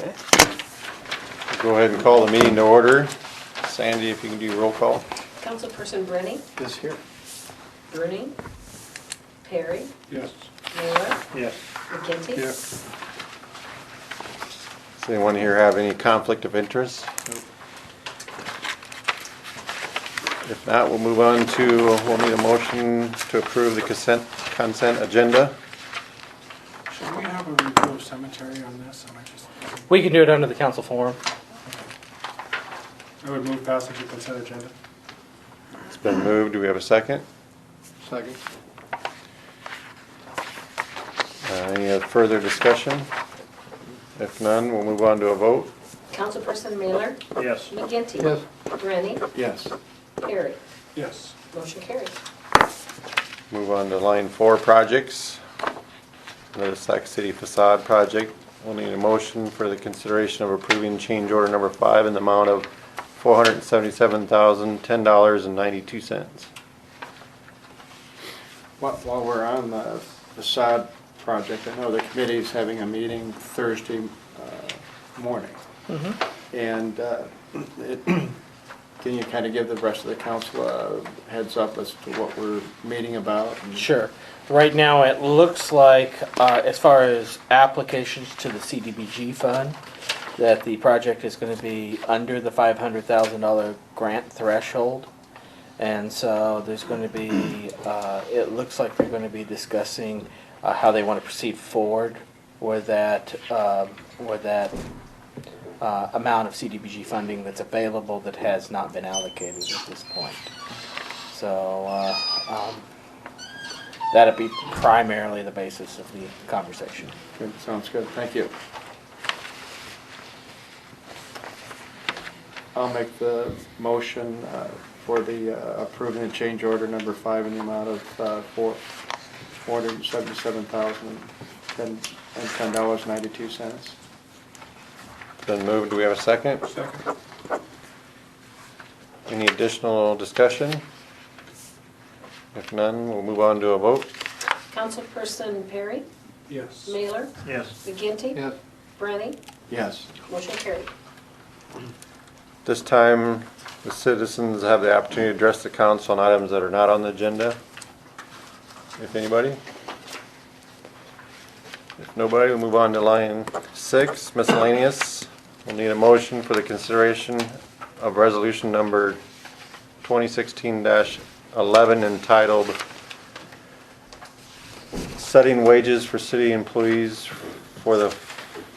Okay. Go ahead and call the meeting to order. Sandy, if you can do roll call. Councilperson Brennan, This here? Bruning, Perry, Yes. Mailer, Yes. McGinty. Yes. Does anyone here have any conflict of interest? If not, we'll move on to, we'll need a motion to approve the consent agenda. Should we have a review of cemetery on this? We can do it under the council forum. I would move passage of consent agenda. It's been moved. Do we have a second? Second. Any further discussion? If none, we'll move on to a vote. Councilperson Mailer, Yes. McGinty. Yes. Brennan, Yes. Perry. Yes. Motion carries. Move on to line 4 projects. The Sac City facade project. We'll need a motion for the consideration of approving change order number 5 in the amount of $477,010.92. While we're on the facade project, I know the committee is having a meeting Thursday morning. And can you kind of give the rest of the council a heads up as to what we're meeting about? Sure. Right now, it looks like, as far as applications to the CDBG fund, that the project is going to be under the $500,000 grant threshold. And so there's going to be, it looks like they're going to be discussing how they want to proceed forward with that, amount of CDBG funding that's available that has not been allocated at this point. So that'll be primarily the basis of the conversation. Good, sounds good, thank you. I'll make the motion for the approving the change order number 5 in the amount of $477,010.92. Been moved. Do we have a second? Second. Any additional discussion? If none, we'll move on to a vote. Councilperson Perry, Yes. Mailer, Yes. McGinty. Yes. Brennan, Yes. motion carried. This time, the citizens have the opportunity to address the council on items that are not on the agenda. If anybody? If nobody, we'll move on to line 6, miscellaneous. We'll need a motion for the consideration of resolution number 2016-11 entitled Setting Wages for City Employees for the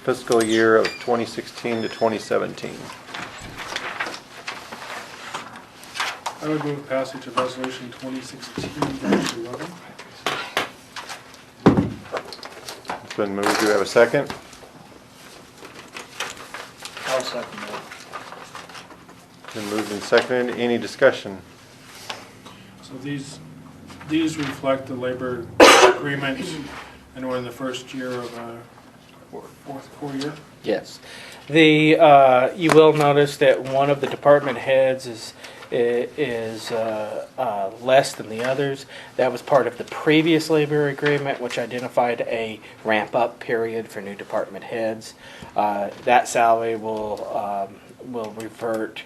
Fiscal Year of 2016 to 2017. I would move passage of resolution 2016-11. It's been moved. Do we have a second? I'll second that. Been moved and seconded. Any discussion? So these reflect the labor agreement, and we're in the first year of fourth year. Yes. The you will notice that one of the department heads is less than the others. That was part of the previous labor agreement, which identified a ramp-up period for new department heads. That salary will revert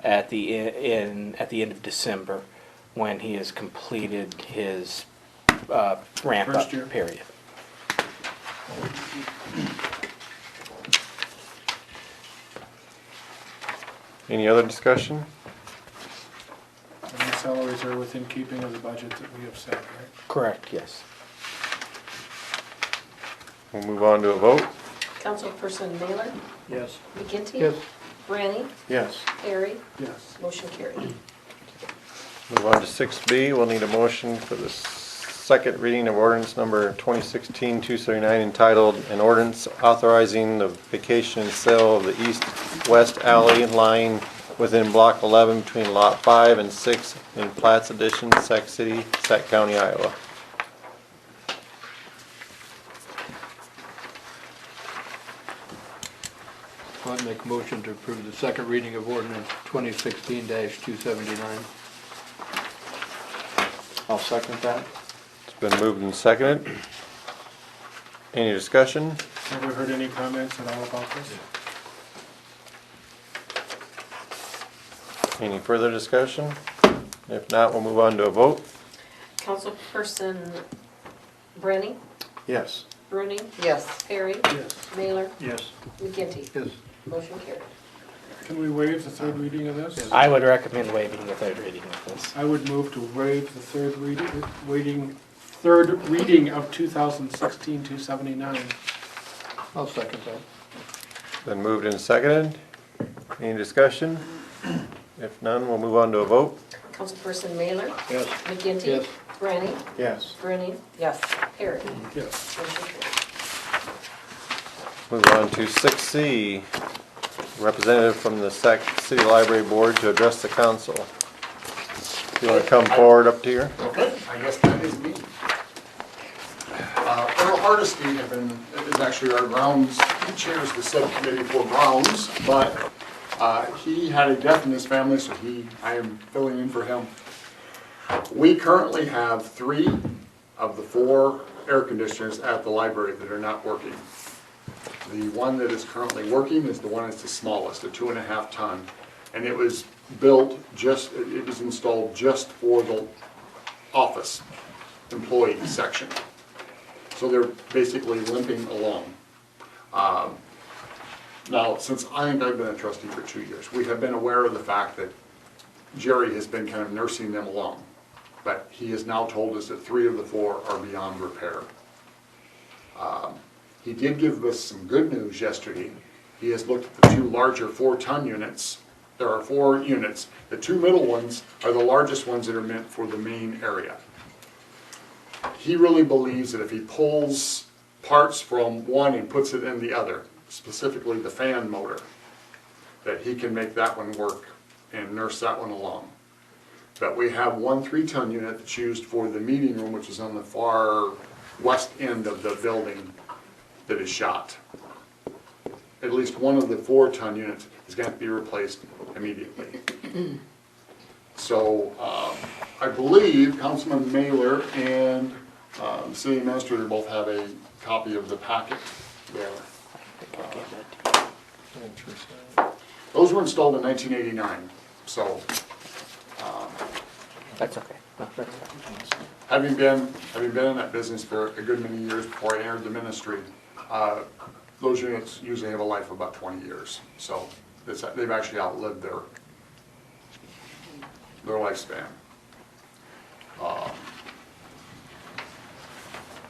at the end of December when he has completed his ramp-up First year. period. Any other discussion? And the salaries are within keeping of the budget that we have set, right? Correct. Yes. We'll move on to a vote. Councilperson Mailer, Yes. McGinty. Yes. Brennan, Yes. Perry, Yes. motion carried. Move on to 6B. We'll need a motion for the second reading of ordinance number 2016-279 entitled An Ordinance Authorizing the Vacation and Sale of the East-West Alley Line within Block 11 between Lot 5 and 6 in Platts Edition, Sac City, Sac County, Iowa. I'd make a motion to approve the second reading of ordinance 2016-279. I'll second that. It's been moved and seconded. Any discussion? Have we heard any comments at all about this? Any further discussion? If not, we'll move on to a vote. Councilperson Brenny, Yes. Bruning, Yes. Perry, Yes. Mailer, Yes. McGinty. Yes. Motion carried. Can we waive the third reading of this? I would recommend waiving the third reading of this. I would move to waive the third reading of 2016-279. I'll second that. Been moved and seconded. Any discussion? If none, we'll move on to a vote. Councilperson Mailer, Yes. McGinty. Yes. Branny, Yes. Bruning, Yes. Perry. Yes. Motion carried. Move on to 6C, representative from the City Library Board to address the council. You want to come forward up to here? Okay, I guess that is me. Earl Hardesty is actually our grounds, he chairs the subcommittee for grounds, but he had a death in his family, so I am filling in for him. We currently have 3 of the 4 air conditioners at the library that are not working. The one that is currently working is the one that's the smallest, a 2.5 ton. And it was built it was installed just for the office employee section. So they're basically limping along. Now, since I've been a trustee for 2 years, we have been aware of the fact that Jerry has been kind of nursing them along. But he has now told us that 3 of the 4 are beyond repair. He did give us some good news yesterday. He has looked at the 2 larger 4-ton units. There are 4 units. The 2 middle ones are the largest ones that are meant for the main area. He really believes that if he pulls parts from one and puts it in the other, specifically the fan motor, that he can make that one work and nurse that one along. But we have 1 3-ton unit that's used for the meeting room, which is on the far west end of the building, that is shot. At least one of the 4-ton units is going to be replaced immediately. So I believe Councilman Mailer and the city administrator both have a copy of the packet there. Those were installed in 1989, so That's okay. No, that's fine. having been in that business for a good many years before I entered the ministry, those units usually have a life of about 20 years. So they've actually outlived their lifespan.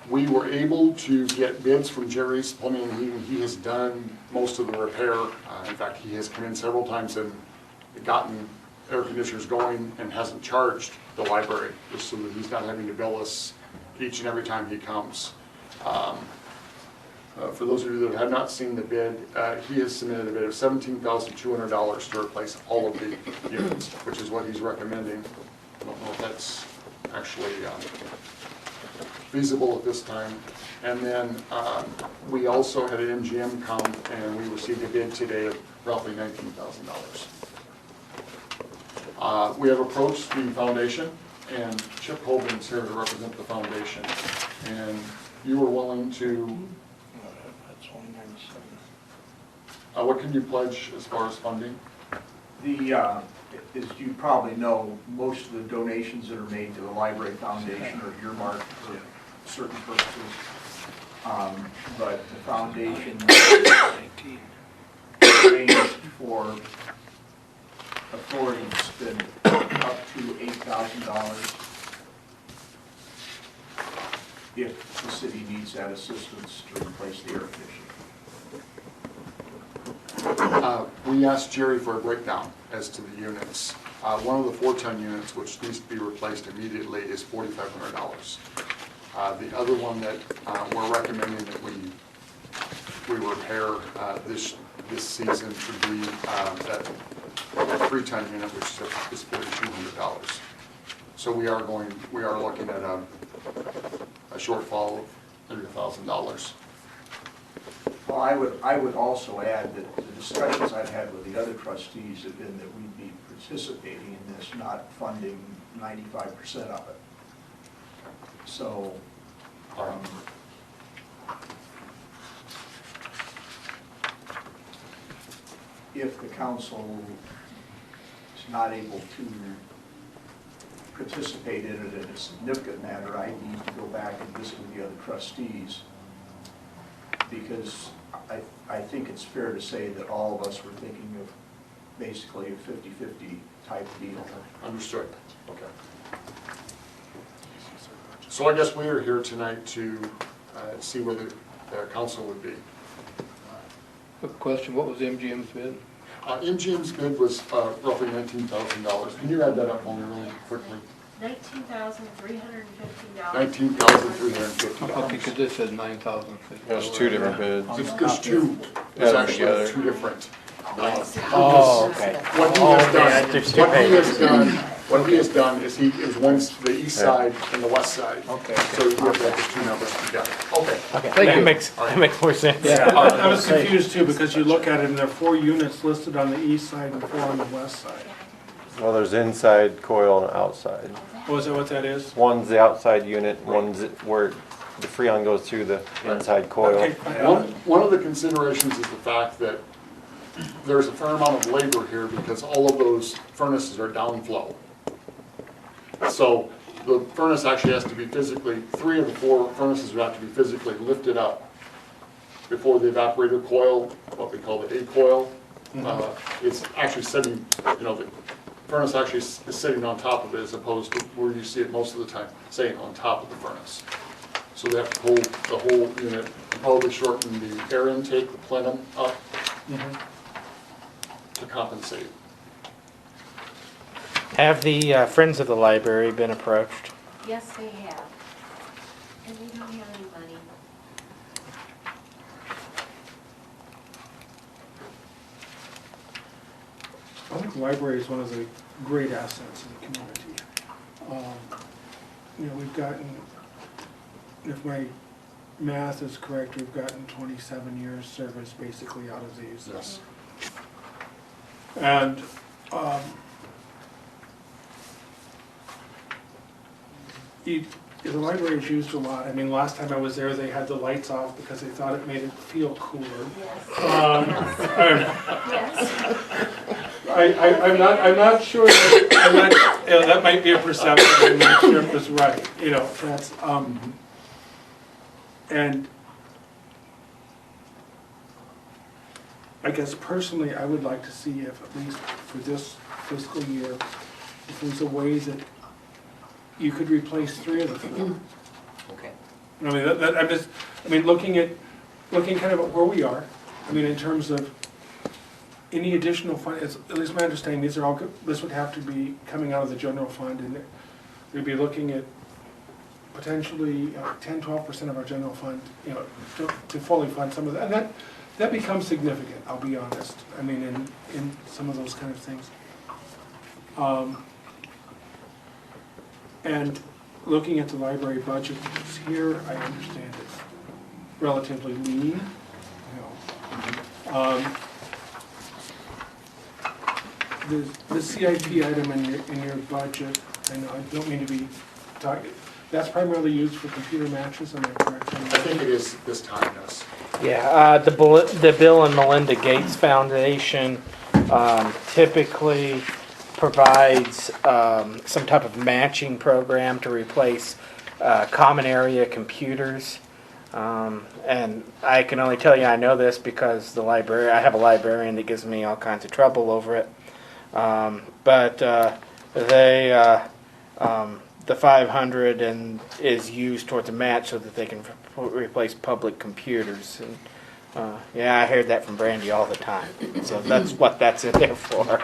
We were able to get bids from Jerry's Plumbing and Heating. He has done most of the repair. In fact, he has come in several times and gotten air conditioners going and hasn't charged the library, just so that he's not having to bill us each and every time he comes. For those of you that have not seen the bid, he has submitted a bid of $17,200 to replace all of the units, which is what he's recommending. I don't know if that's actually feasible at this time. And then we also had an MGM come and we received a bid today of roughly $19,000. We have approached the foundation, and Chip Hoban's here to represent the foundation. And you were willing to, what can you pledge as far as funding? As you probably know, most of the donations that are made to the Library Foundation are earmarked for certain purposes. But the foundation arranged for authority to spend up to $8,000 if the city needs that assistance to replace the air conditioning. We asked Jerry for a breakdown as to the units. One of the 4-ton units, which needs to be replaced immediately, is $4,500. The other one that we're recommending that we repair this season should be that 3-ton unit, which is $4,200. So we are looking at a shortfall of $30,000. Well, I would also add that the discussions I've had with the other trustees have been that we'd be participating in this, not funding 95% of it. So, if the council is not able to participate in it in a significant manner, I need to go back and visit with the other trustees, because I think it's fair to say that all of us were thinking of basically a 50-50 type deal. Understood. Okay. So I guess we are here tonight to see whether the council would be. Quick question, what was MGM's bid? MGM's bid was roughly $19,000. Can you add that up for me really quickly? $19,315. $19,350. Okay, because this says 9,000. There's two different bids. There's two, there's Add them actually together. two different. Oh, okay. What he has done, there's two what he has pages. done, what he has done is is one's the east side and the west side. Okay. So you have to have the two numbers together. Okay. Okay, Thank that you. makes more sense. I was confused too, because you look at it and there are 4 units listed on the east side and 4 on the west side. Well, there's inside coil and outside. Oh, is that what that is? One's the outside unit, one's where the Freon goes through the inside coil. Okay, I have it. One of the considerations is the fact that there's a fair amount of labor here because all of those furnaces are downflow. So the furnace actually has to be physically, 3 of the 4 furnaces would have to be physically lifted up before the evaporator coil, what we call the A coil, it's actually sitting, the furnace actually is sitting on top of it as opposed to where you see it most of the time, saying on top of the furnace. So they have to hold the whole unit, probably shorten the air intake, the plenum up to compensate. Have the Friends of the Library been approached? Yes, they have. And we don't have any money. I think the library is one of the great assets in the community. We've gotten, if my math is correct, we've gotten 27 years service basically out of these. Yes. And the library is used a lot. I mean, last time I was there, they had the lights off because they thought it made it feel cooler. Yes. I'm not sure, that might be a perception, I'm not sure if it's right, that's, and I guess personally, I would like to see if, at least for this fiscal year, if there's a way that you could replace 3 of the 4. Okay. I mean, looking kind of at where we are, I mean, in terms of any additional fund, at least my understanding, this would have to be coming out of the general fund, and we'd be looking at potentially 10-12% of our general fund, to fully fund some of that, and that becomes significant, I'll be honest, I mean, in some of those kind of things. And looking at the library budget here, I understand it's relatively lean. The CIP item in your budget, I know, I don't mean to be talking, that's primarily used for computer matches, am I correct? I think it is this time, yes. Yeah, the Bill and Melinda Gates Foundation typically provides some type of matching program to replace common area computers. And I can only tell you I know this because I have a librarian that gives me all kinds of trouble over it. But the 500 is used towards a match so that they can replace public computers. And I heard that from Brandy all the time. So that's what that's in there for.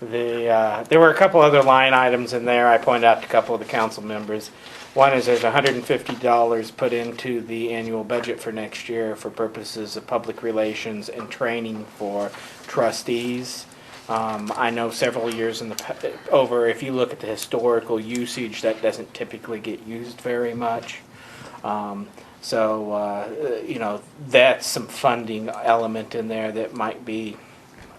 There were a couple other line items in there. I pointed out to a couple of the council members. One is there's $150 put into the annual budget for next year for purposes of public relations and training for trustees. I know several years if you look at the historical usage, that doesn't typically get used very much. That's some funding element in there that might be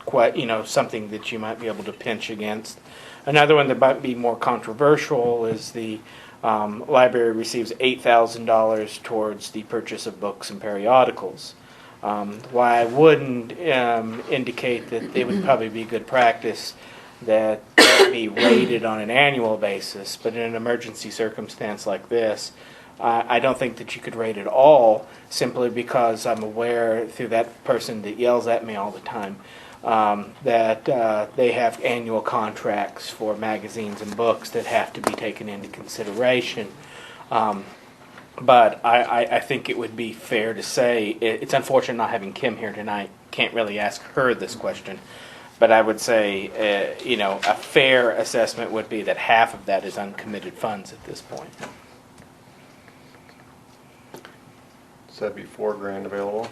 quite, something that you might be able to pinch against. Another one that might be more controversial is the library receives $8,000 towards the purchase of books and periodicals. Why I wouldn't indicate that it would probably be good practice that be rated on an annual basis, but in an emergency circumstance like this, I don't think that you could rate it all, simply because I'm aware through that person that yells at me all the time that they have annual contracts for magazines and books that have to be taken into consideration. But I think it would be fair to say, it's unfortunate not having Kim here tonight, can't really ask her this question, but I would say, a fair assessment would be that half of that is uncommitted funds at this point. So that'd be $4,000 available?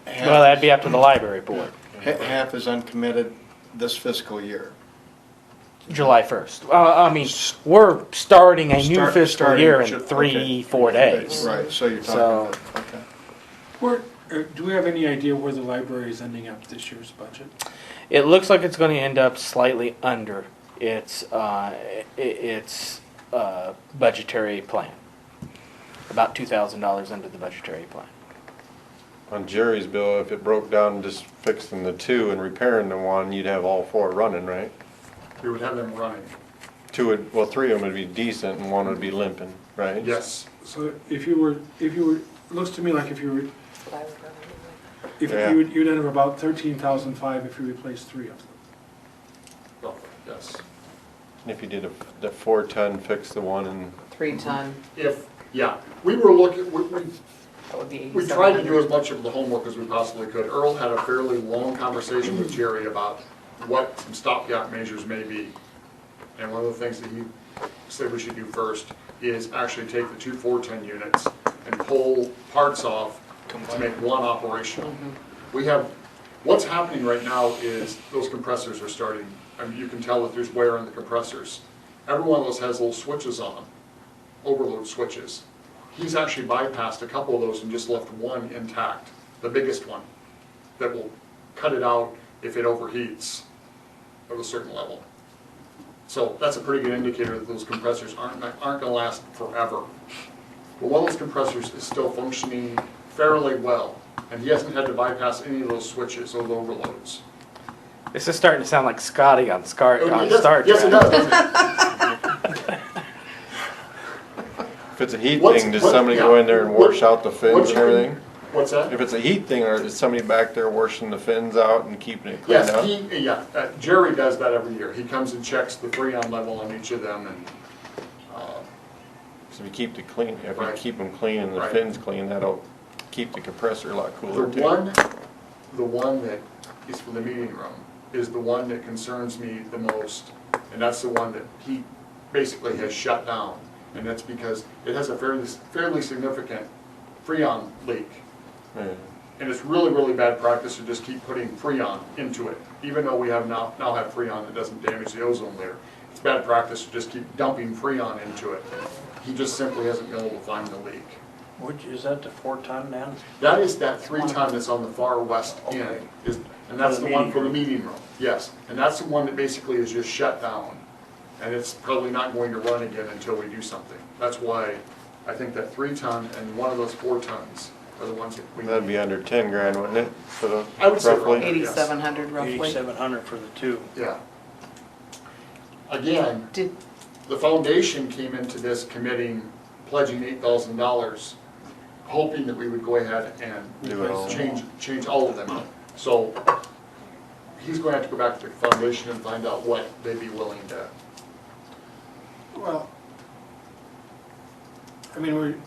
Well, that'd be up to the library board. Half is uncommitted this fiscal year. July 1st. I mean, we're starting a new fiscal Starting year in okay. 3-4 days. Right, so you're So- talking about, okay. Do we have any idea where the library is ending up this year's budget? It looks like it's going to end up slightly under its budgetary plan. About $2,000 under the budgetary plan. On Jerry's bill, if it broke down just fixing the two and repairing the one, you'd have all four running, right? We would have them running. Three of them would be decent and one would be limping, right? Yes. So if you were, it looks to me like if you were, Yeah. you'd end up about 13,500 if you replaced 3 of them. Roughly, yes. And if you did the 4-ton, fix the one and 3-ton, We were looking, that would be we tried to do as much of the homework as we possibly could. Earl had a fairly long conversation with Jerry about what some stopgap measures may be. And one of the things that he said we should do first is actually take the 2 4-ton units and pull parts off to make one operational. We have, what's happening right now is those compressors are starting, I mean, you can tell that there's wear in the compressors. Every one of those has little switches on them, overload switches. He's actually bypassed a couple of those and just left one intact, the biggest one, that will cut it out if it overheats at a certain level. So that's a pretty good indicator that those compressors aren't gonna last forever. But one of those compressors is still functioning fairly well, and he hasn't had to bypass any of those switches or overloads. This is starting to sound like Scotty on Star Trek. Yes, it does, doesn't it? if it's a heat What's- thing, does what- somebody yeah. go in there and wash out the What fins you and can- everything? What's that? If it's a heat thing, or is somebody back there washing the fins out and keeping it cleaned Yes, up? Jerry does that every year. He comes and checks the Freon level on each of them, and, So if you keep if you Right. keep them clean and the Right. fins clean, that'll keep the compressor a lot cooler the too. one that is for the meeting room is the one that concerns me the most, and that's the one that he basically has shut down. And that's because it has a fairly significant Freon leak. Yeah. And it's really, really bad practice to just keep putting Freon into it, even though we have now have Freon that doesn't damage the ozone layer. It's bad practice to just keep dumping Freon into it. He just simply hasn't been able to find the leak. Which, is that the 4-ton then? That is that 3-ton that's on the far west Okay. end, and that's the one for the meeting room, yes. And that's the one that basically is just shut down, and it's probably not going to run again until we do something. That's why I think that 3-ton and one of those 4-tons are the ones that we need. That'd be under 10 grand, wouldn't it? For the, I would say roughly? roughly. 8,700 roughly. 8,700 for the 2. Yeah. Again, Did, the foundation came into this committing, pledging $8,000, hoping that we would go ahead and Do it all. change all of them. So he's going to have to go back to the foundation and find out what they'd be willing to. Well, I mean,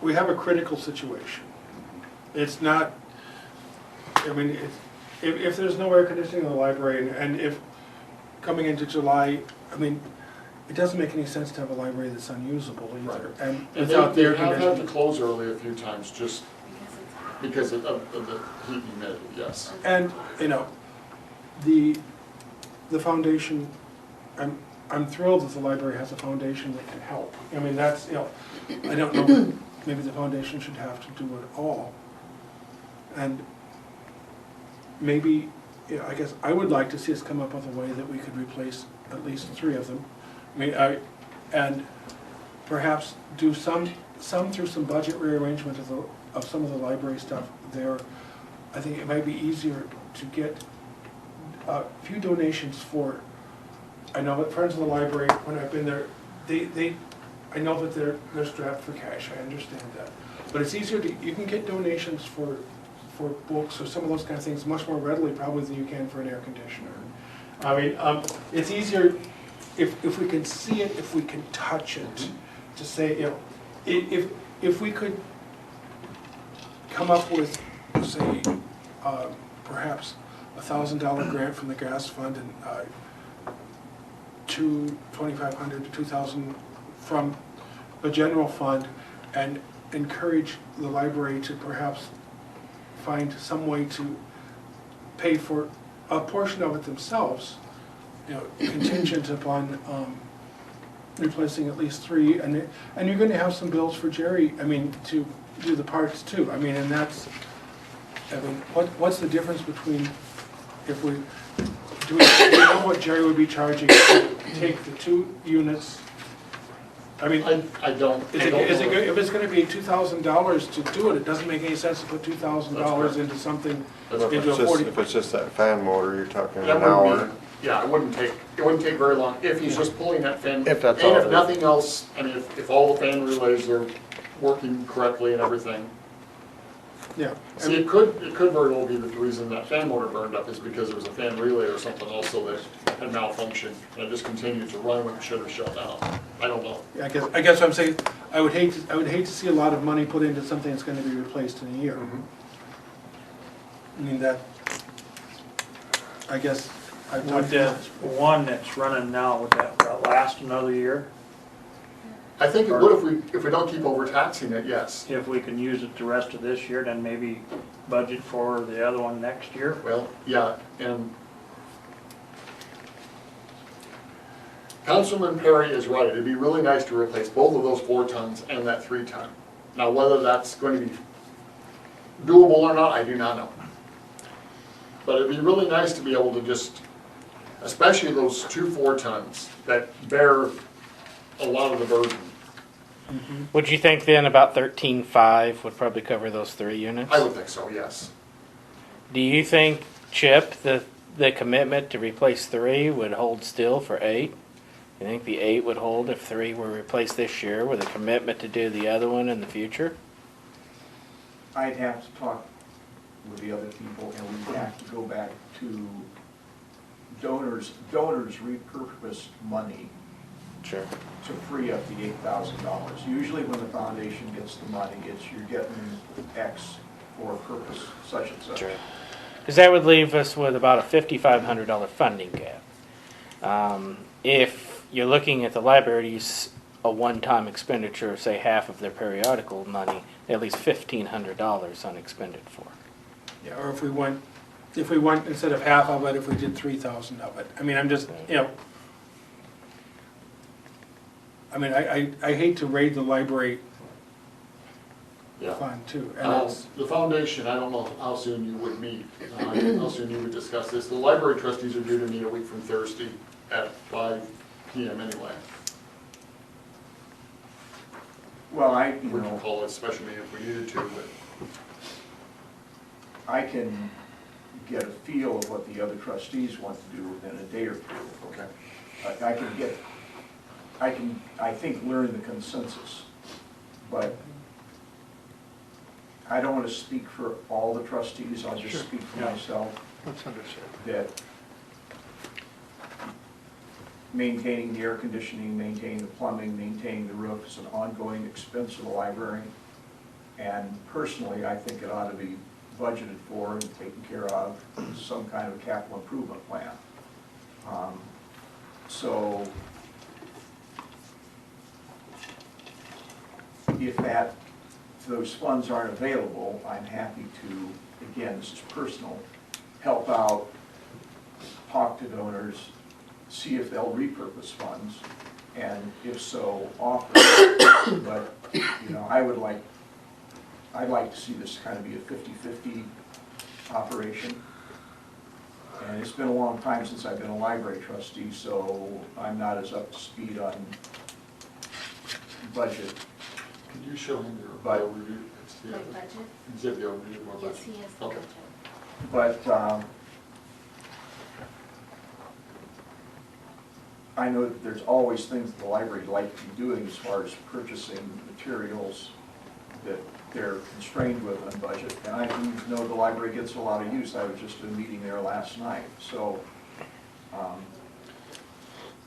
we have a critical situation. It's not, I mean, if there's no air conditioning in the library, and if coming into July, I mean, it doesn't make any sense to have a library that's unusable either, and And without the they air have had to conditioning. close early a few times just because of the heat and humidity, yes. And, the foundation, I'm thrilled that the library has a foundation that can help. I mean, that's, I don't know, maybe the foundation should have to do it all. And maybe, I guess I would like to see us come up with a way that we could replace at least 3 of them. I mean, and perhaps do some through some budget rearrangement of some of the library stuff there, I think it might be easier to get a few donations for, I know that Friends of the Library, when I've been there, I know that they're strapped for cash, I understand that. But it's easier to, you can get donations for books or some of those kind of things much more readily probably than you can for an air conditioner. I mean, it's easier if we can see it, if we can touch it, to say, you know, if we could come up with, say, perhaps $1,000 grant from the gas fund and $2,500 to $2,000 from the general fund, and encourage the library to perhaps find some way to pay for a portion of it themselves, you know, contingent upon replacing at least 3, and you're going to have some bills for Jerry, I mean, to do the parts too. I mean, and that's, I mean, what's the difference between, if we, do we know what Jerry would be charging to take the 2 units? I mean, I don't is it, know. if it's gonna be $2,000 to do it, it doesn't make any sense to put $2,000 into something, That's into a Just- 40. If it's just that fan motor, you're talking That an wouldn't hour. be, yeah, it wouldn't take very long, if he's just pulling that fan. If that's all And it if is. nothing else, I mean, if all the fan relays are working correctly and everything. Yeah. I See, mean, it could very well be that the reason that fan motor burned up is because there was a fan relay or something also that had malfunctioned, and it just continued to run when it should have shut down. I don't know. I guess what I'm saying, I would hate to see a lot of money put into something that's gonna be replaced in a year. I mean, that, I guess, I've Would talked to that one that's running now, would that last another year? I think it would if we don't keep overtaxing it, yes. If we can use it the rest of this year, then maybe budget for the other one next year? Well, yeah, and Councilman Perry is right. It'd be really nice to replace both of those 4 tons and that 3 ton. Now, whether that's going to be doable or not, I do not know. But it'd be really nice to be able to just, especially those 2 4 tons that bear a lot of the burden. Would you think then about 13.5 would probably cover those 3 units? I would think so, yes. Do you think, Chip, the commitment to replace 3 would hold still for 8? You think the 8 would hold if 3 were replaced this year with a commitment to do the other one in the future? I'd have to talk with the other people, and we'd have to go back to donors repurpose money Sure. to free up the $8,000. Usually when the foundation gets the money, you're getting X for a purpose such and such. Sure. Because that would leave us with about a $5,500 funding gap. If you're looking at the library to use a one-time expenditure of, say, half of their periodical money, at least $1,500 unexpended for. Yeah, or if we went, instead of half of it, if we did 3,000 of it. I mean, I'm just, you know, I mean, I hate to raid the library Yeah. fund too. And it's, The foundation, I don't know how soon you would meet, how soon you would discuss this. The library trustees are due to meet a week from Thursday at 5 PM anyway. Well, We can call it a special meeting if we needed to, but I can get a feel of what the other trustees want to do within a day or two. okay. I think, learn the consensus, but I don't want to speak for all the trustees, I'll just speak for myself, That's understood. that maintaining the air conditioning, maintaining the plumbing, maintaining the roof is an ongoing expense of the library. And personally, I think it ought to be budgeted for and taken care of in some kind of capital improvement plan. So if those funds aren't available, I'm happy to, again, this is personal, help out, talk to donors, see if they'll repurpose funds, and if so, offer. But, you know, I'd like to see this kind of be a 50-50 operation. And it's been a long time since I've been a library trustee, so I'm not as up to speed on budget. Can you show him your But- overview? It's My budget? Zivio, you need more Yes, budget. he has the Okay. budget. But I know that there's always things that the library would like to be doing as far as purchasing materials that they're constrained with on budget. And I do know the library gets a lot of use. I was just at a meeting there last night. So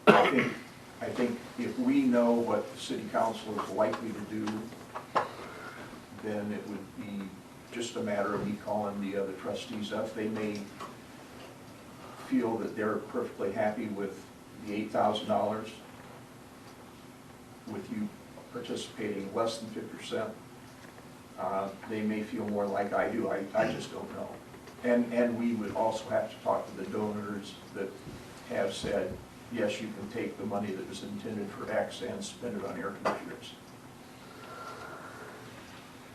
I think if we know what the city council is likely to do, then it would be just a matter of me calling the other trustees up. They may feel that they're perfectly happy with the $8,000, with you participating less than 50%. They may feel more like I do, I just don't know. And we would also have to talk to the donors that have said, yes, you can take the money that was intended for X and spend it on air conditioners.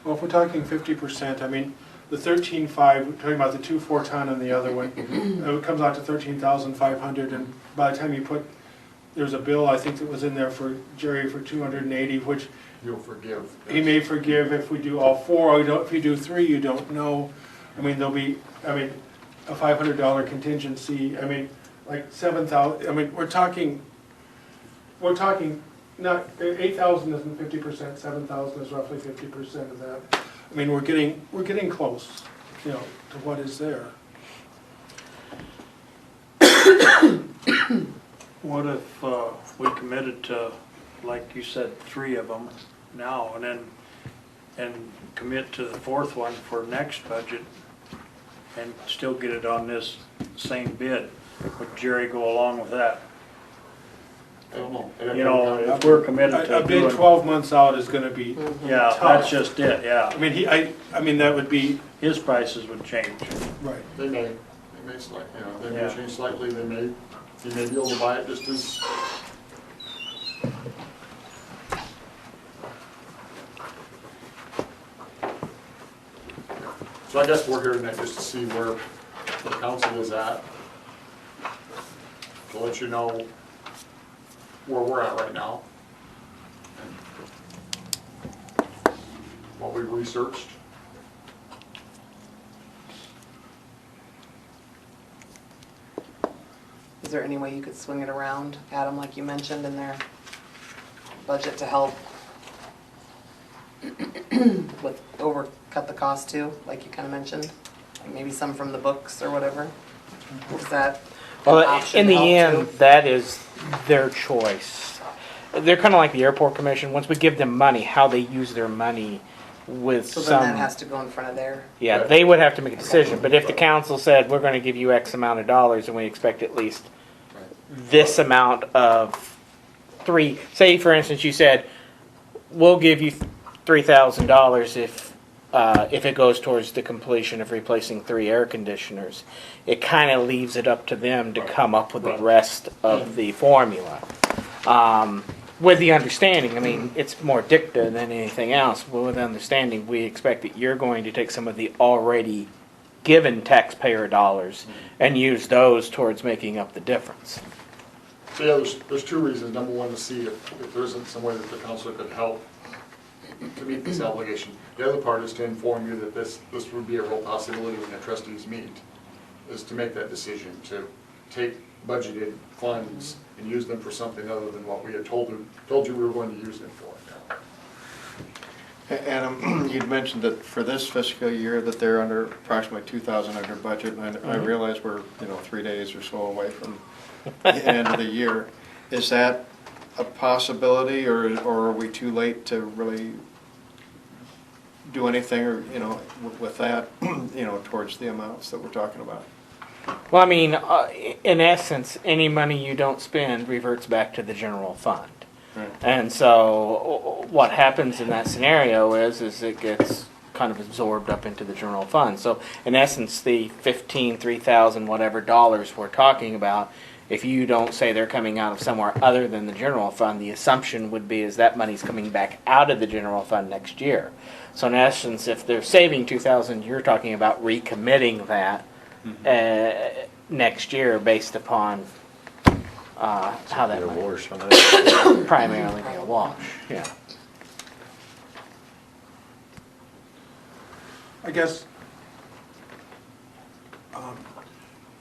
Well, if we're talking 50%, I mean, the 13.5, we're talking about the 2 4-ton and the other one, it comes out to 13,500, and by the time you put, there's a bill, I think that was in there for Jerry for 280, which You'll forgive. he may forgive if we do all 4, or you don't, if you do 3, you don't know. I mean, there'll be, I mean, a $500 contingency, I mean, like 7,000, I mean, we're talking not, 8,000 isn't 50%, 7,000 is roughly 50% of that. I mean, we're getting close, you know, to what is there. What if we committed to, like you said, 3 of them now, and commit to the 4th one for next budget, and still get it on this same bid? Would Jerry go along with that? I don't know. You know, if we're committed A to bid doing, 12 months out is gonna be yeah, tough. that's just it, yeah. I mean, I mean, that would be, His prices would change. right. They may slightly, you know, they may Yeah. change slightly, he may be able to buy it just as. So I guess we're here tonight just to see where the council is at. To let you know where we're at right now. and What we've researched. Is there any way you could swing it around, Adam, like you mentioned in their budget to help with cut the cost too, like you kind of mentioned? Like maybe some from the books or whatever? Is that an Well, option in to the help end, too? that is their choice. They're kind of like the airport commission. Once we give them money, how they use their money with So then some. that has to go in front of their, Yeah, they would have to make a decision. But if the council said, we're going to give you X amount of dollars and we expect at least this amount of 3, say for instance you said, we'll give you $3,000 if it goes towards the completion of replacing 3 air conditioners. It kind of leaves it up to them to come up with the rest of the formula. With the understanding, I mean, it's more dicta than anything else, but with the understanding, we expect that you're going to take some of the already given taxpayer dollars and use those towards making up the difference. So yeah, there's 2 reasons. Number one, to see if there isn't some way that the council could help to meet this obligation. The other part is to inform you that this would be a real possibility when the trustees meet, is to make that decision, to take budgeted funds and use them for something other than what we had told you we were going to use them for. Adam, you'd mentioned that for this fiscal year that they're under approximately 2,000 under budget, and I realize we're 3 days or so away from the end of the year. Is that a possibility, or are we too late to really do anything, or with that, towards the amounts that we're talking about? Well, I mean, in essence, any money you don't spend reverts back to the general fund. Right. And so what happens in that scenario is it gets kind of absorbed up into the general fund. So in essence, the 3,000 whatever dollars we're talking about, if you don't say they're coming out of somewhere other than the general fund, the assumption would be is that money's coming back out of the general fund next year. So in essence, if they're saving 2,000, you're talking about recommitting that next year based upon how that might primarily be a wash. Yeah. I guess,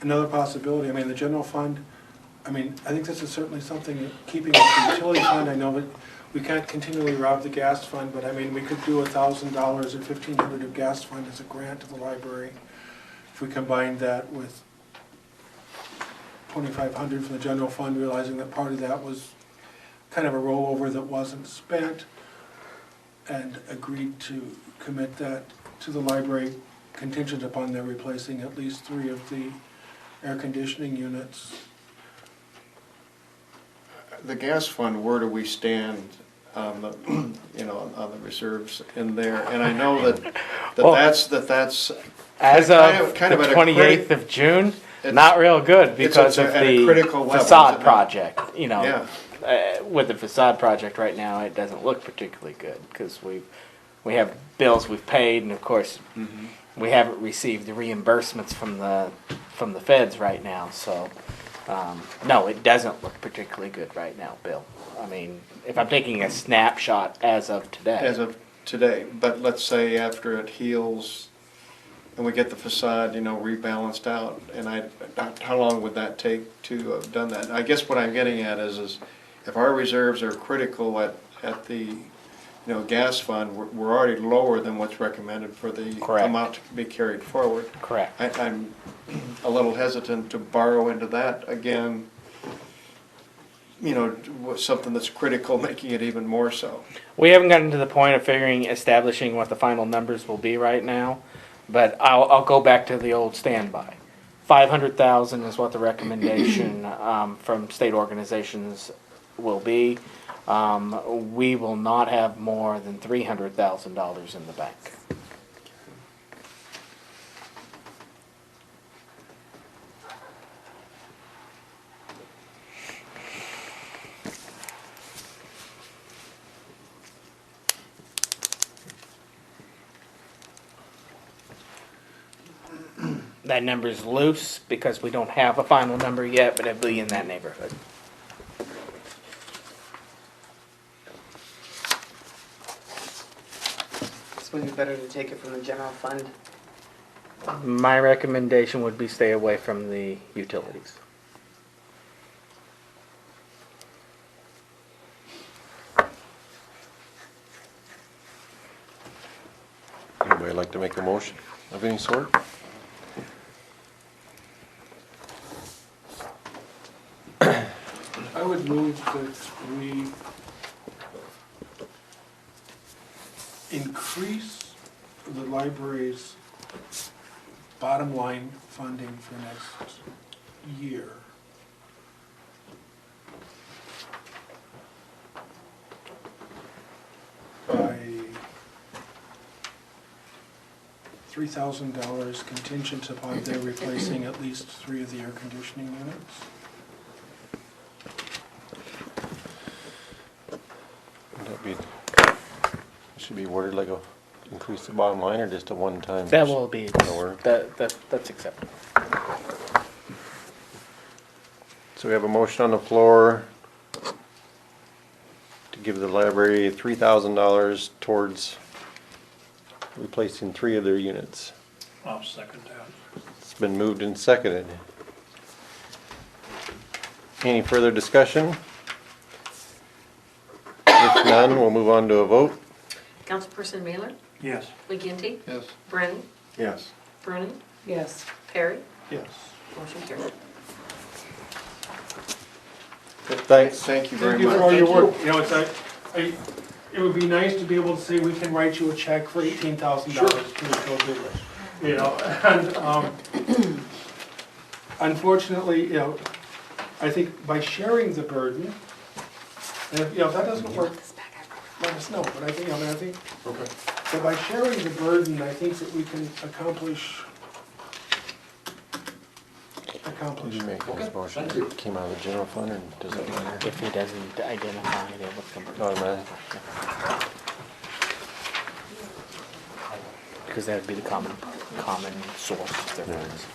another possibility, I mean, the general fund, I mean, I think this is certainly something, keeping with the utility fund, I know that we can't continually rob the gas fund, but I mean, we could do $1,000 or $1,500 of gas fund as a grant to the library. If we combined that with $2,500 from the general fund, realizing that part of that was kind of a rollover that wasn't spent, and agreed to commit that to the library contingent upon their replacing at least 3 of the air conditioning units. The gas fund, where do we stand on the, you know, on the reserves in there? And I know that Well, that's As of kind of the at a 28th of June, It's- not real good because of at a critical the level, is facade it not? project. You know, Yeah. with the facade project right now, it doesn't look particularly good because we have bills we've paid, and of course, we haven't received the reimbursements from the feds right now. So, no, it doesn't look particularly good right now, Bill. I mean, if I'm taking a snapshot as of today. As of today, but let's say after it heals and we get the facade, you know, rebalanced out, and how long would that take to have done that? I guess what I'm getting at is if our reserves are critical at the, you know, gas fund, we're already lower than what's recommended for the Correct. amount to be carried forward. Correct. I'm a little hesitant to borrow into that again, you know, with something that's critical, making it even more so. We haven't gotten to the point of establishing what the final numbers will be right now, but I'll go back to the old standby. 500,000 is what the recommendation from state organizations will be. We will not have more than $300,000 in the bank. That number's loose because we don't have a final number yet, but it'll be in that neighborhood. So it'd be better to take it from the general fund. My recommendation would be stay away from the utilities. Anybody like to make a motion of any sort? I would move that we increase the library's bottom line funding for next year by $3,000 contingent upon their replacing at least 3 of the air conditioning units. That'd be, should be worded like a increase the bottom line or just a one-time? That will be, Lower. that's acceptable. So we have a motion on the floor to give the library $3,000 towards replacing 3 of their units. I'll second that. It's been moved and seconded. Any further discussion? If none, we'll move on to a vote. Councilperson Mailer? Yes. McGinty? Yes. Brennan? Yes. Bruning? Yes. Perry? Yes. Motion carried. Thanks. Thank you very Thank you much. for all your work. You know, it would be nice to be able to say we can write you a check for $18,000 to go do it. You know, and unfortunately, you know, I think by sharing the burden, and if, you know, if that doesn't work, let us know. But I think, I think that by sharing the burden, I think that we can accomplish. Did you make this motion? It came out of the general fund or does it matter? If he doesn't identify it, it will come. Automatic. Because that would be the common source of their funds.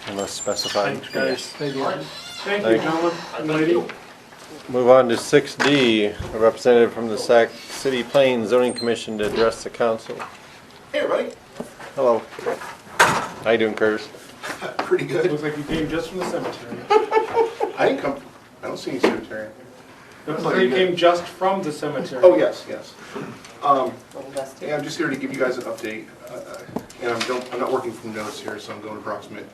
Unless specified. Thanks, guys. Thank you, Thank you. gentlemen and lady. Move on to 6D, a representative from the Sac City Plains Zoning Commission to address the council. Hey, everybody. Hello. How you doing, Curtis? Pretty It good. looks like you came just from the cemetery. I didn't come, I don't see any cemetery. It looks like you came just from the cemetery. Oh, yes, yes. Little dusty. Yeah, I'm just here to give you guys an update. And I'm not working from notes here, so I'm going approximate.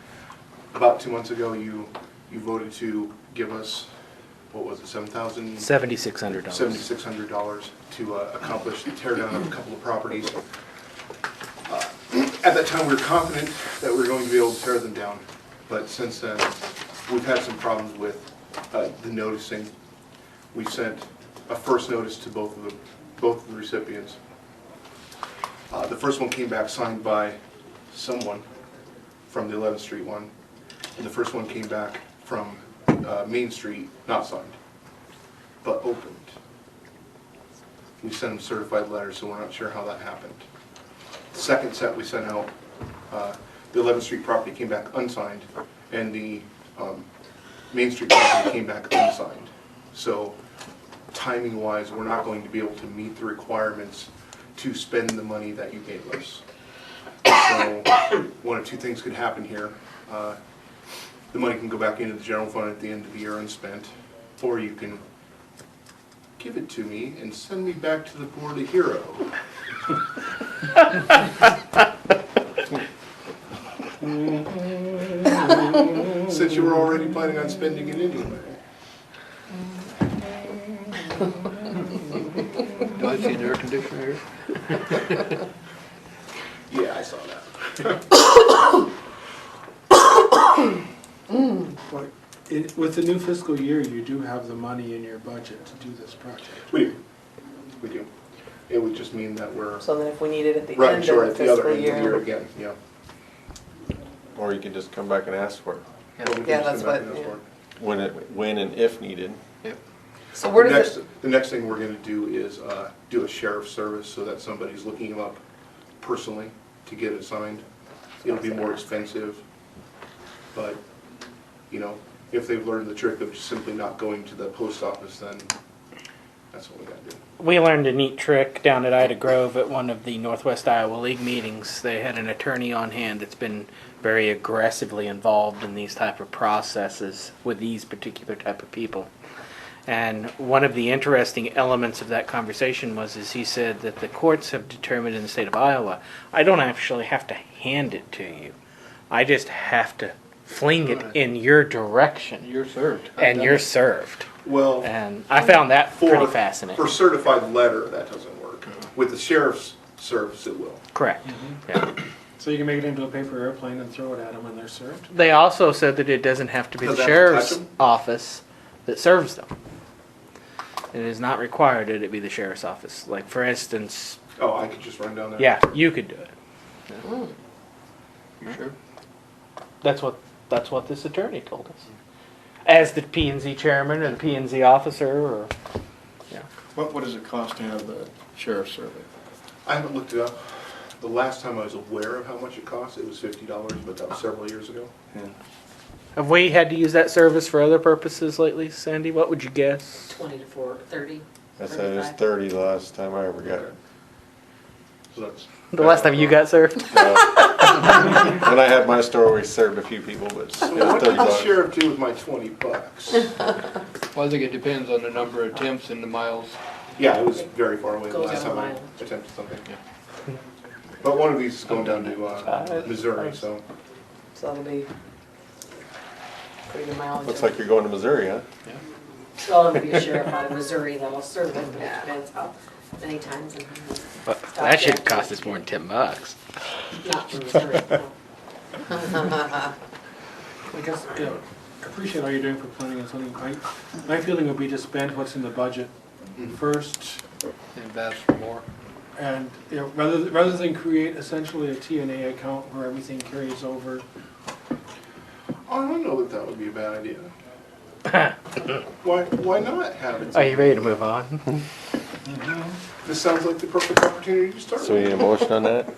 About 2 months ago, you voted to give us, what was it, $7,000? $7,600. $7,600 to accomplish the tear down of a couple of properties. At that time, we were confident that we were going to be able to tear them down, but since then, we've had some problems with the noticing. We sent a first notice to both of the recipients. The first one came back signed by someone from the 11th Street one, and the first one came back from Main Street, not signed, but opened. We sent them certified letters, so we're not sure how that happened. The second set we sent out, the 11th Street property came back unsigned, and the Main Street property came back unsigned. So timing-wise, we're not going to be able to meet the requirements to spend the money that you gave us. So one of two things could happen here. The money can go back into the general fund at the end of the year unspent, or you can give it to me and send me back to the board a hero. Since you were already planning on spending it anyway. Do I see an air conditioner here? Yeah, I saw that. But with the new fiscal year, you do have the money in your budget to do this project. We do. We do. It would just mean that we're So then if we need it at the right, end sure, of at the the other fiscal end of the year year. again, yeah. Or you can just come back and ask for it Or we can Yeah, just that's come back what- and ask yeah. for it. when and if needed. So where does The next thing we're gonna do is do a sheriff's service so that somebody's looking them up personally to get it signed. It'll be more expensive, but, you know, if they've learned the trick of just simply not going to the post office, then that's what we gotta do. We learned a neat trick down at Ida Grove at one of the Northwest Iowa League meetings. They had an attorney on hand that's been very aggressively involved in these type of processes with these particular type of people. And one of the interesting elements of that conversation is he said that the courts have determined in the state of Iowa, I don't actually have to hand it to you. I just have to fling it in your direction, You're served. and you're served. Well, And I found that pretty fascinating. for certified letter, that doesn't work. With the sheriff's service, it will. Correct. Yeah. So you can make it into a paper airplane and throw it at them when they're served? They also said that it doesn't have to be the Doesn't have to touch sheriff's 'em? office that serves them. It is not required that it be the sheriff's office. Like, for instance, Oh, I could just run down there? yeah, you could do it. You sure? That's what this attorney told us. As the P and Z chairman or the P and Z officer, or What does it cost to have the sheriff's survey? I haven't looked it up. The last time I was aware of how much it cost, it was $50, but that was several years ago. have we had to use that service for other purposes lately, Sandy? What would you guess? 20 to 30? I said it was 30 the last time I ever got it. So that's. The last time you got served? When I had my store, we served a few people, but it So was what did the $30. sheriff do with my $20? Well, I think it depends on the number of attempts and the miles. Yeah, it was very far away the Goes last on time I mileage. attempted something. But one of these is going down to Missouri, so. So that'll be pretty good mileage. Looks like you're going to Missouri, huh? So it'll be a sheriff out of Missouri that'll serve it, but it depends how many times and But that should cost us more than $10. not from Missouri, no. I guess, yeah, I appreciate all you're doing for planning and zoning. My feeling would be to spend what's in the budget first, And ask for more. and, you know, rather than create essentially a TNA account where everything carries over. I don't know that would be a bad idea. Why not have it? Are you ready to move on? This sounds like the perfect opportunity to start. So we need a motion on that?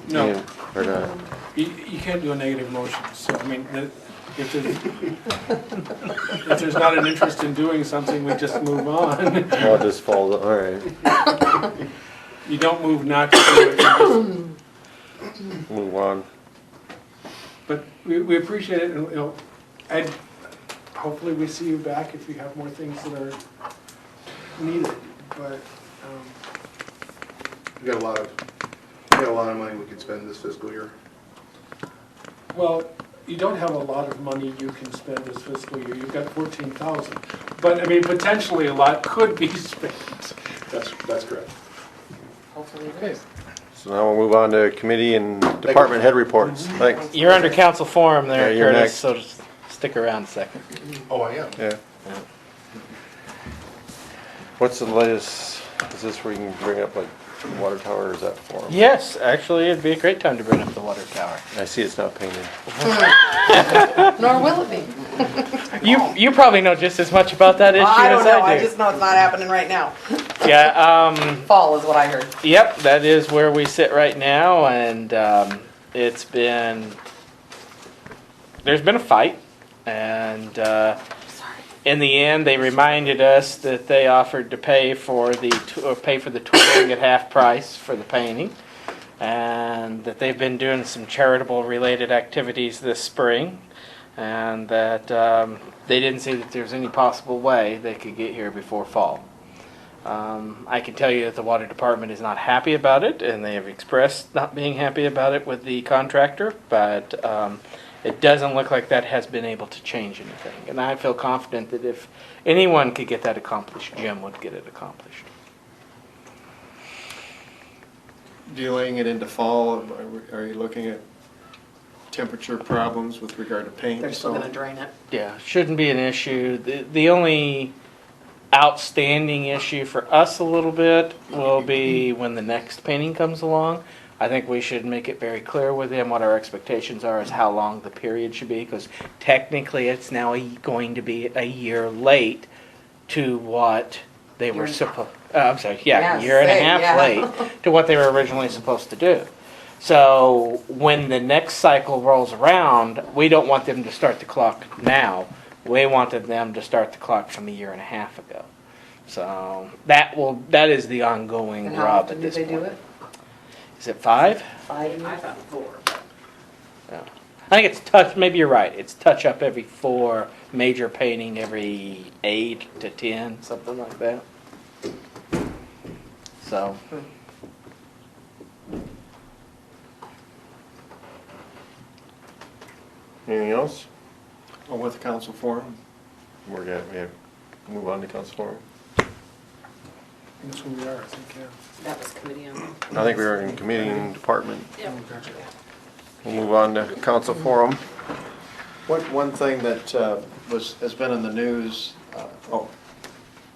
No, Yeah, or not? you can't do a negative motion, so, I mean, if there's not an interest in doing something, we just move on. Well, it just falls, all right. You don't move not to do it, you move on. But we appreciate it, and, and hopefully we see you back if you have more things that are needed, but, We got a lot of money we could spend this fiscal year. well, you don't have a lot of money you can spend this fiscal year, you've got 14,000. But, I mean, potentially a lot could be spent. That's correct. Hopefully it Okay. is. So now we'll move on to committee and department head reports. Thanks. You're under council forum there, Yeah, you're Curtis, next. so just stick around a second. Oh, I am. Yeah. What's the latest, is this where you can bring up like water tower, or is that forum? Yes, actually, it'd be a great time to bring up the water tower. I see it's not painted. Nor will it be. You probably know just as much about that issue I don't as know, I I do. just know it's not happening right now. Yeah, Fall is what I heard. yep, that is where we sit right now, and there's been a fight, and in the end, they reminded us that they offered to pay for the touring at half price for the painting, and that they've been doing some charitable related activities this spring, and that they didn't see that there's any possible way they could get here before fall. I can tell you that the water department is not happy about it, and they have expressed not being happy about it with the contractor, but it doesn't look like that has been able to change anything. And I feel confident that if anyone could get that accomplished, Jim would get it accomplished. Delaying it into fall, are you looking at temperature problems with regard to paint? They're still gonna drain it. Yeah, shouldn't be an issue. The only outstanding issue for us a little bit will be when the next painting comes along. I think we should make it very clear with them what our expectations are as how long the period should be, because technically it's now going to be a year late to what they were supposed, I'm sorry, Yeah, a year and a say, half yeah. late to what they were originally supposed to do. So when the next cycle rolls around, we don't want them to start the clock now. We wanted them to start the clock from a year and a half ago. So that is the ongoing And how rub often at do this they point. do it? Is it 5? 5 years? I thought 4. Yeah. I think it's touch, maybe you're right. It's touch up every 4, major painting every 8 to 10, something like that. So, Anything else? Or with the council forum? We have move on to council forum. That's where we are, I think, yeah. That was committee on. I think we were in committee and department. Yep. We'll move on to council forum. One thing that has been in the news,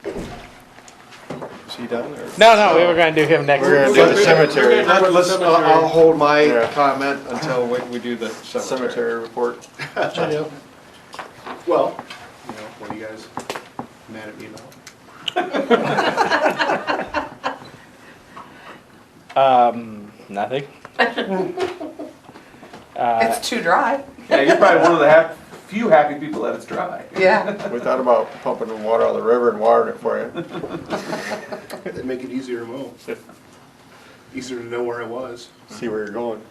is he done? or- no, we were going to do him next. We're gonna do the cemetery. I'll hold my Yeah. comment until we do the cemetery. Cemetery report. Well, what are you guys mad at me about? Nothing. It's too dry. Yeah, you're probably one of the few happy people that it's dry. Yeah. We thought about pumping the water out of the river and watering it for you. It'd make it easier to mow. Easier to know where I was. See where you're going.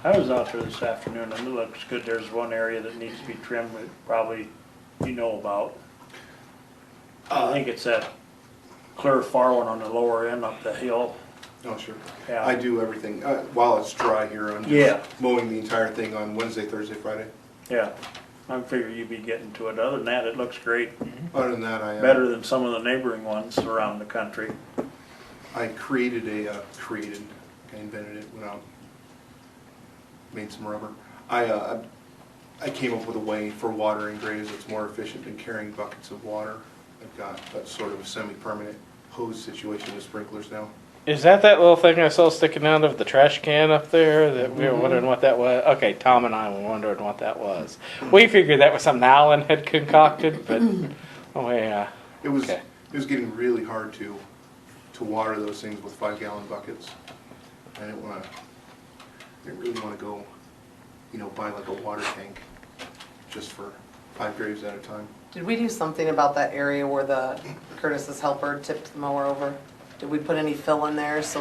I was out there this afternoon and it looks good. There's one area that needs to be trimmed that probably you know about. I think it's that clear far one on the lower end up the hill. Oh, sure. Yeah. I do everything, while it's dry here, I'm Yeah. just mowing the entire thing on Wednesday, Thursday, Friday. Yeah, I figure you'd be getting to it. Other than that, it looks great. Other than that, Better than some of the neighboring ones around the country. I I invented it when I made some rubber. I came up with a way for watering graves that's more efficient than carrying buckets of water. I've got a sort of a semi-permanent hose situation with sprinklers now. Is that little thing I saw sticking out of the trash can up there that we were wondering what that was? Okay, Tom and I were wondering what that was. We figured that was something Alan had concocted, but oh yeah. It was Okay. it was getting really hard to water those things with 5-gallon buckets. I didn't really want to go, buy like a water tank just for 5 graves at a time. Did we do something about that area where the Curtis's helper tipped the mower over? Did we put any fill in there so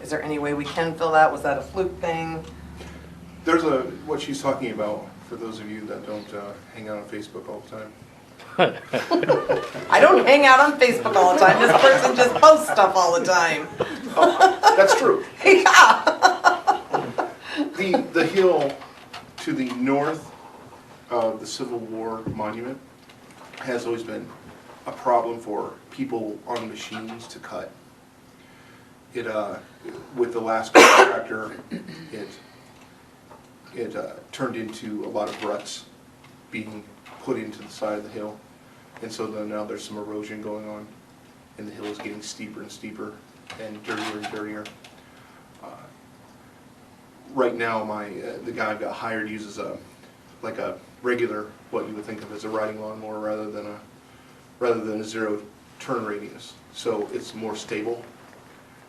Is there any way we can fill that? Was that a fluke thing? There's what she's talking about, for those of you that don't hang out on Facebook all the time. I don't hang out on Facebook all the time. This person just posts stuff all the time. That's true. Yeah. The hill to the north of the Civil War monument has always been a problem for people on machines to cut. It, with the last contractor, it turned into a lot of ruts being put into the side of the hill. And so then now there's some erosion going on, and the hill is getting steeper and steeper and dirtier and dirtier. Right now, the guy I've got hired uses a regular, what you would think of as a riding lawnmower rather than a zero turn radius. So it's more stable,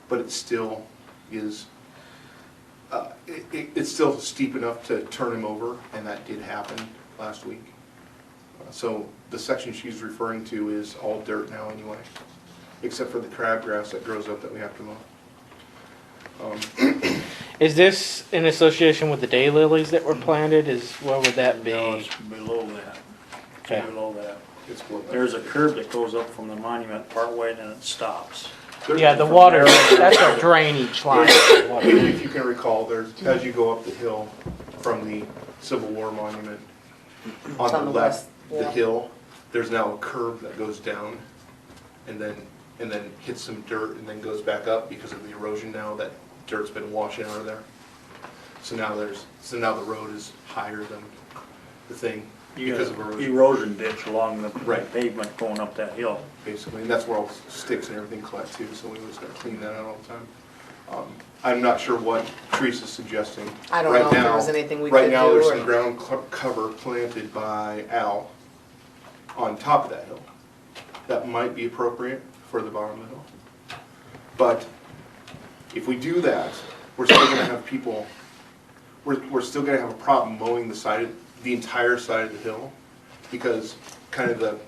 but it still is. It's still steep enough to turn him over, and that did happen last week. So the section she's referring to is all dirt now anyway, except for the crabgrass that grows up that we have to mow. Is this in association with the daylilies that were planted? Where would that be? No, it's below that. Okay. It's below that. It's below that. There's a curb that goes up from the monument partway and then it stops. Yeah, the water, that's a drainage line. If you can recall, as you go up the hill from the Civil War monument, on the left, west, the yeah. hill, there's now a curve that goes down and then hits some dirt and then goes back up because of the erosion now. That dirt's been washing out of there. So now the road is higher than the thing because of erosion. Erosion ditch along the Right. pavement going up that hill. Basically, and that's where all the sticks and everything collect too, so we always gotta clean that out all the time. I'm not sure what Teresa's suggesting. I don't know if there was anything we Right could now, do, there's or- some ground cover planted by Al on top of that hill. That might be appropriate for the bottom of the hill. But if we do that, we're still gonna have people, we're still gonna have a problem mowing the entire side of the hill, because kind of the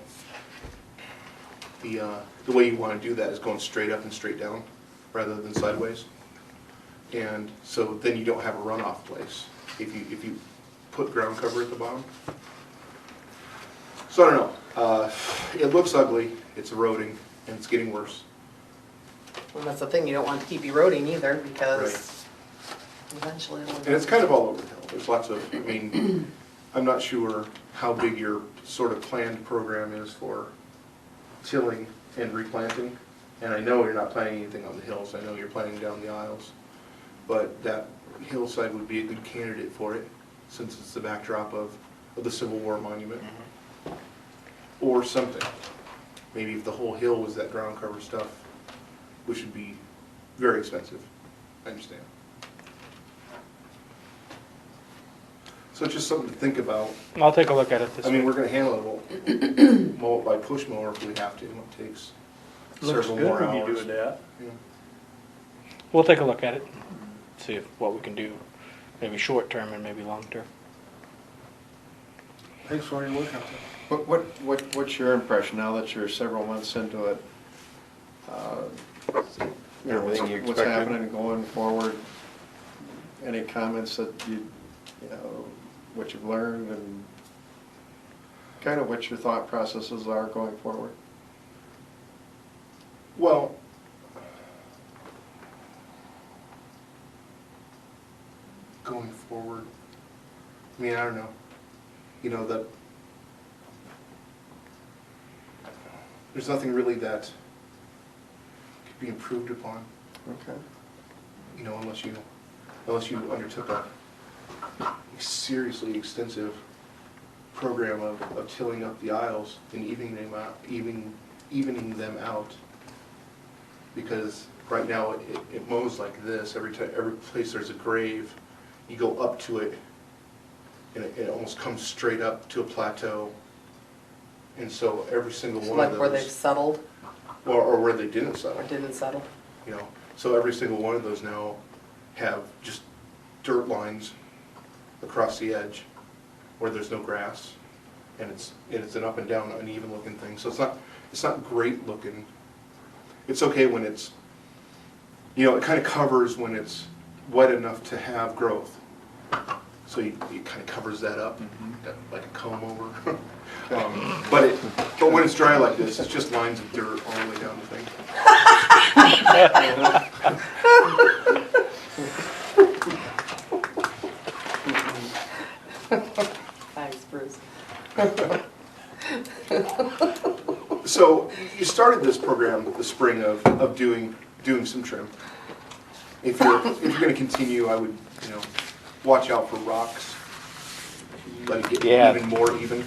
way you want to do that is going straight up and straight down rather than sideways. And so then you don't have a runoff place if you put ground cover at the bottom. So I don't know. It looks ugly, it's eroding, and it's getting worse. Well, that's the thing, you don't want to keep eroding either, because eventually it'll. And it's kind of all over the hill. There's lots of, I mean, I'm not sure how big your sort of planned program is for tilling and replanting. And I know you're not planting anything on the hills. I know you're planting down the aisles. But that hillside would be a good candidate for it, since it's the backdrop of the Civil War monument. Or something. Maybe if the whole hill was that ground cover stuff, which would be very expensive. I understand. So it's just something to think about. I'll take a look at it this I mean, week. we're gonna handle it, mow it by push mower if we have to. It takes Looks several good more when you hours. do that. Yeah. We'll take a look at it, see what we can do, maybe short term and maybe long term. Thanks for all your work out there. What's your impression now that you're several months into it? Everything you What's expected? happening going forward? Any comments that you know, what you've learned and kind of what your thought processes are going forward? Well, going forward, I mean, I don't know. You know, there's nothing really that could be improved upon. Okay. You know, unless you undertook a seriously extensive program of tilling up the aisles and evening them out. Because right now it mows like this. Every place there's a grave, you go up to it, and it almost comes straight up to a plateau. And so every single one of Like those, where they've settled, or where they didn't settle. or didn't settle. You know, so every single one of those now have just dirt lines across the edge where there's no grass, and it's an up and down uneven looking thing. So it's not great looking. It's okay when it's you know, it kind of covers when it's wet enough to have growth. So it kind of covers that up, like a comb over. But when it's dry like this, it's just lines of dirt all the way down the thing. Thanks, Bruce. So you started this program the spring of doing some trim. If you're going to continue, I would, you know, watch out for rocks. Let it get even more even.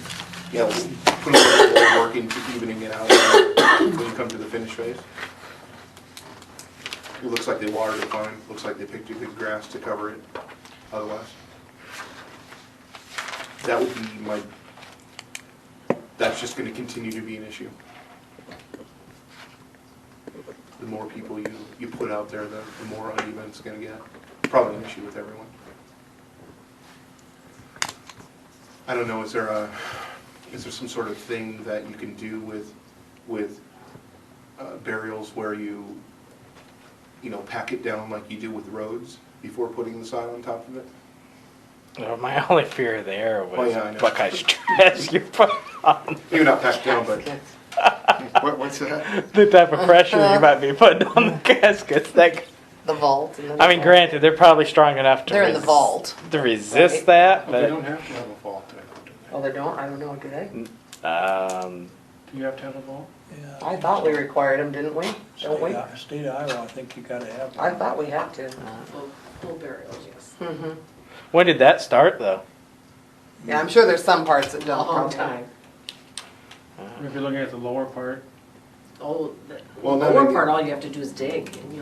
You know, put a little more work into evening it out when you come to the finish phase. It looks like they watered it fine. Looks like they picked a good grass to cover it. Otherwise, that would be my. That's just going to continue to be an issue. The more people you put out there, the more uneven it's going to get. Probably an issue with everyone. I don't know. Is there some sort of thing that you can do with burials where you know, pack it down like you do with roads before putting the sod on top of it? Well, my only fear there was Oh, yeah, I know. what kind of stress you put on. Maybe not packed down, but what's that? The type of pressure you might be putting on the caskets. That, The vault. And then I mean, granted, they're probably strong enough to they're in the vault. to resist Right. that, But they but don't have to have a vault, do they? Oh, they don't? I don't know, do they? Do you have to have a vault? I thought we required them, didn't we? Don't we? State of Iowa, I think you gotta have. I thought we had to. Full burials, yes. Mm-hmm. when did that start though? Yeah, I'm sure there's some parts that A don't. long probably. time. If you're looking at the lower part, Oh, the Well, then lower again- part, all you have to do is dig and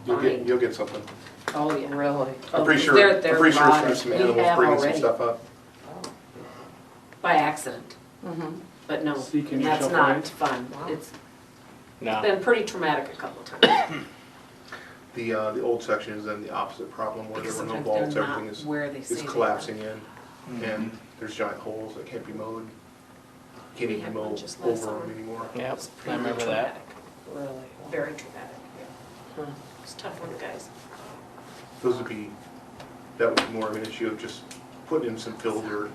You'll get something. oh, yeah. Really? I'm pretty sure. They're I'm pretty sure rotted. there's some We animals have bringing some already. stuff up. By accident, Mm-hmm. but no, Seeking that's yourself not right? fun. It's No. been pretty traumatic a couple of times. The old section is then the opposite problem where there Because were no sometimes vaults, they're everything not is where they say they are. collapsing in, and there's giant holes that can't be mowed. Can't We even had mow one just over last summer. them anymore. Yep, It's I pretty remember that. traumatic. Really? Very traumatic. It's tough on the guys. Those would be, that would be more of an issue of just putting in some fill dirt,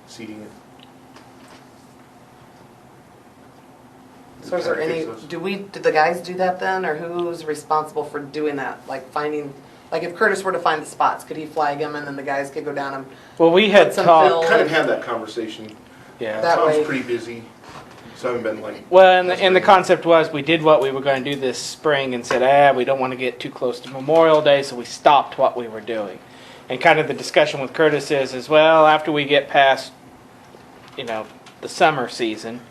seeding it. So is there any, do the guys do that then, or who's responsible for doing that? Like finding, like if Curtis were to find the spots, could he flag them and then the guys could go down them? Well, we had Put some talked. fill- Kind of had that conversation. Yeah. That Tom's way- pretty busy, so I haven't been like. Well, and the concept was we did what we were going to do this spring and said, we don't want to get too close to Memorial Day, so we stopped what we were doing. And kind of the discussion with Curtis is well, after we get past, you know, the summer season,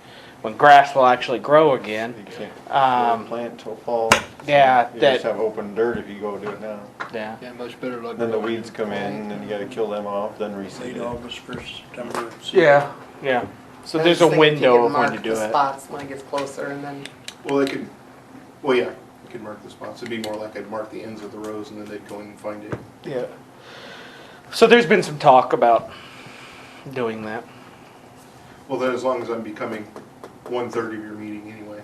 when grass will actually grow again. You can't Um, plant till fall. yeah, You that- just have open dirt if you go do it now. Yeah. Yeah, much better like. Then the weeds come in, and then you gotta kill them off, then reseed Late it. August, first September. Yeah. Yeah. So I there's was a thinking if you window could of when mark to do the it. spots when it gets closer and then, Well, they could, well, yeah, you could mark the spots. It'd be more like I'd mark the ends of the rows and then they'd go in and find it. Yeah. So there's been some talk about doing that. Well, then as long as I'm becoming 1/3 of your meeting anyway.